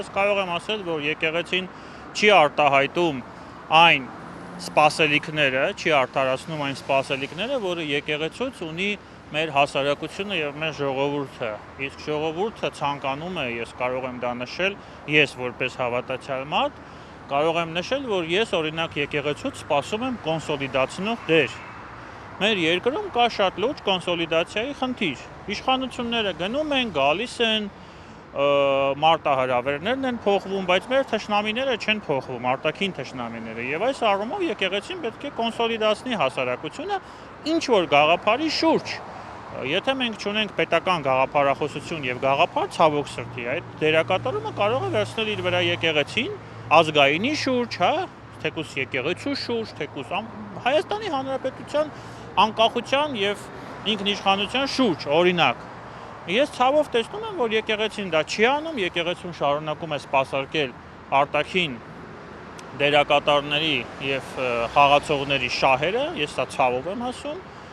ես կարող եմ ասել, որ եկեղեցին չի արտահայտում այն սպասելիքները, չի արդարացնում այն սպասելիքները, որը եկեղեցուց ունի մեր հասարակությունը եւ մեր ժողովուրդը։ Իսկ ժողովուրդը ցանկանում է, ես կարող եմ դա նշել, ես որպես հավատացյալ մարդ, կարող եմ նշել, որ ես օրինակ եկեղեցուց սպասում եմ կոնսոլիդացնող դեր։ Մեր երկրում կա շատ լուրջ կոնսոլիդացիայի խնդիր։ Իշխանությունները գնում են, գալիս են, մարտահրավերներն են փոխվում, բայց մեր թշնամիները չեն փոխվում, արտաքին թշնամիները։ Եվ այս առումով եկեղեցին պետք է կոնսոլիդացնի հասարակությունը ինչ որ գաղափարի շուրջ։ Եթե մենք չունենք պետական գաղափարախոսություն եւ գաղափար, ցավոք սրտի, այդ դերակատարումը կարող է վերցնել իր վրա եկեղեցին, ազգայինի շուրջ, հա, թեկուզ եկեղեցու շուրջ, թեկուզ Հայաստանի Հանրապետության անկախության եւ ինքնիշխանության շուրջ, օրինակ։ Ես ցավով տեսնում եմ, որ եկեղեցին դա չի անում, եկեղեցուն շարունակում է սպասարկել արտաքին դերակատարների եւ խաղացողների շահերը, ես սա ցավով եմ ասում,